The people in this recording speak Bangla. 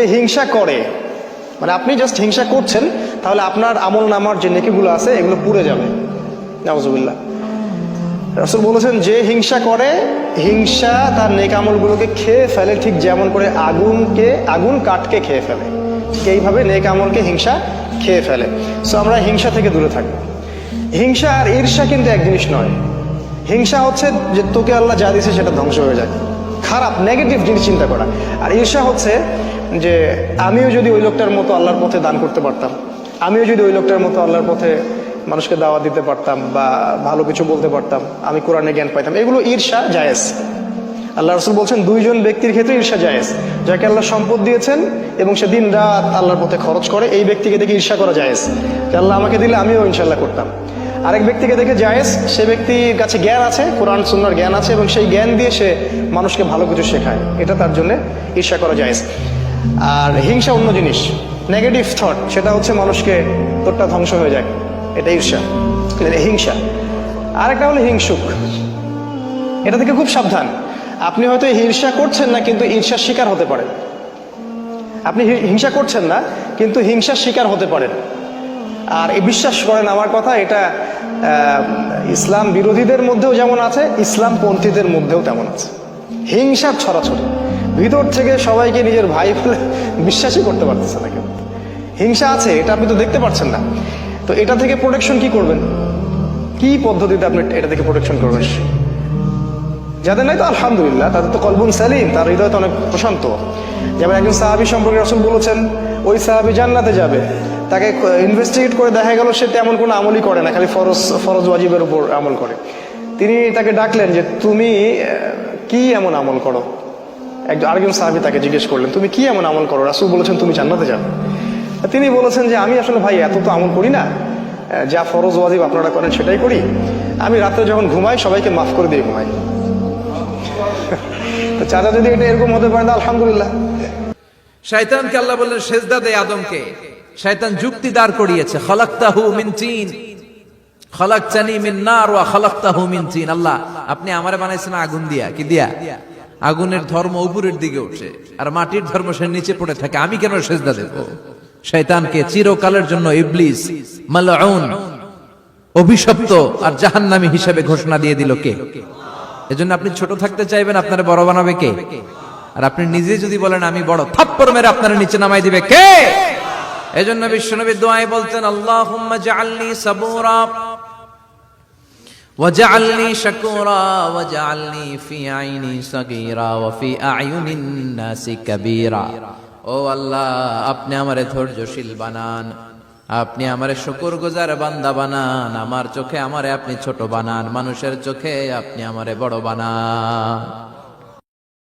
হিংসা করে, মানে আপনি জাস্ট হিংসা করছেন, তাহলে আপনার আমল নামার যে নেকিগুলো আছে এগুলো পুড়ে যাবে। নাউজুবিল্লাহ। রাসূল বলেছেন যে হিংসা করে, হিংসা তার নেক আমলগুলোকে খেয়ে ফেলে, ঠিক যেমন করে আগুন কাঠকে খেয়ে ফেলে, ঠিক এইভাবে নেক আমলকে হিংসা খেয়ে ফেলে। সো আমরা হিংসা থেকে দূরে থাকবো। হিংসা আর ঈর্ষা কিন্তু এক জিনিস নয়। হিংসা হচ্ছে যে তোকে আল্লাহ যা দিয়েছে সেটা ধ্বংস হয়ে যায়, খারাপ নেগেটিভ জিনিস চিন্তা করা। আর ঈর্ষা হচ্ছে যে আমিও যদি ওই লোকটার মতো আল্লাহর পথে দান করতে পারতাম, আমিও যদি ওই লোকটার মতো আল্লাহর পথে মানুষকে দাওয়াত দিতে পারতাম বা ভালো কিছু বলতে পারতাম, আমি কোরআনে জ্ঞান পাইতাম, এগুলো ঈর্ষা জায়েজ। আল্লাহ রাসূল বলছেন দুইজন ব্যক্তির ক্ষেত্রে ঈর্ষা জায়েজ। যাকে আল্লাহ সম্পদ দিয়েছেন এবং সে দিন রাত আল্লাহর পথে খরচ করে, এই ব্যক্তিকে দেখে ঈর্ষা করা জায়েজ, যে আল্লাহ আমাকে দিলে আমিও ইনশাল্লাহ করতাম। আরেক ব্যক্তিকে দেখে জায়েজ, সে ব্যক্তির কাছে জ্ঞান আছে, কোরআন সুন্নাহর জ্ঞান আছে এবং সেই জ্ঞান দিয়ে সে মানুষকে ভালো কিছু শেখায়, এটা তার জন্য ঈর্ষা করা জায়েজ। আর হিংসা অন্য জিনিস, নেগেটিভ থট, সেটা হচ্ছে মানুষকে তোরটা ধ্বংস হয়ে যায়, এটা ঈর্ষা, হিংসা। আরেকটা হলো হিংসুক, এটা থেকে খুব সাবধান। আপনি হয়তো ঈর্ষা করছেন না, কিন্তু ঈর্ষার শিকার হতে পারেন। আপনি হিংসা করছেন না, কিন্তু হিংসার শিকার হতে পারেন। আর এই বিশ্বাস করেন আমার কথা, এটা ইসলাম বিরোধীদের মধ্যেও যেমন আছে, ইসলাম পন্থীদের মধ্যেও তেমন আছে। হিংসার ছড়াছড়ি, ভিতর থেকে সবাইকে নিজের ভাই বলে বিশ্বাসই করতে পারতেছে না কেউ। হিংসা আছে, এটা আপনি তো দেখতে পাচ্ছেন না। তো এটা থেকে প্রোটেকশন কি করবেন, কি পদ্ধতিতে আপনি এটা থেকে প্রোটেকশন করবেন? যাদের নাই তো আলহামদুলিল্লাহ, তাদের তো কলবুন সালিম, তার হৃদয় তো অনেক প্রশান্ত। যেমন একজন সাহাবী সম্পর্কে রাসূল বলেছেন, ওই সাহাবী জান্নাতে যাবে, তাকে ইনভেস্টিগেট করে দেখা গেল সে তেমন কোনো আমলই করে না, খালি ফরজ ওয়াজিবের উপর আমল করে। তিনি তাকে ডাকলেন যে তুমি কি এমন আমল করো? আরেকজন সাহাবী তাকে জিজ্ঞেস করলেন, তুমি কি এমন আমল করো? রাসূল বলেছেন তুমি জান্নাতে যাবে। তিনি বলেছেন যে আমি আসলে ভাই এত তো আমল করি না, যা ফরজ ওয়াজিব আপনারা করেন সেটাই করি। আমি রাতে যখন ঘুমাই সবাইকে মাফ করে দিয়ে ঘুমাই। তো চাচা যদি এটা এরকম হতে পারে, আলহামদুলিল্লাহ। শয়তানকে আল্লাহ বললেন সেজদা দে আদমকে। শয়তান যুক্তি দাঁড় করিয়েছে, খালাকতাহু মিন তিন খালাকতানি মিন নার ওয়া খালাকতাহু মিন তিন। আল্লাহ আপনি আমারে বানাইছেন আগুন দিয়া, কি দিয়া? আগুনের ধর্ম উপরের দিকে উঠে আর মাটির ধর্ম সে নিচে পড়ে থাকে, আমি কেন সেজদা দেব? শয়তানকে চিরকালের জন্য ইবলিস মালউন, অভিশপ্ত আর জাহান্নামী হিসেবে ঘোষণা দিয়ে দিল কে? এজন্য আপনি ছোট থাকতে চাইবেন, আপনারে বড় বানাবে কে? আর আপনি নিজে যদি বলেন আমি বড়, থাপ্পড় মেরে আপনারে নিচে নামাই দিবে কে? এজন্য বিশ্বনবী দোয়ায় বলতেন, আল্লাহুম্মা জাআলনি সাবুরা ওয়াজআলনি শাকুরা ওয়াজআলনি ফি আইনি সাগীরা ওয়া ফি আ'য়ুনিন নাসি কাবীরা। ও আল্লাহ, আপনি আমারে ধৈর্যশীল বানান, আপনি আমারে শুকরগুজার বান্দা বানান, আমার চোখে আমারে আপনি ছোট বানান, মানুষের চোখে আপনি আমারে বড় বানান।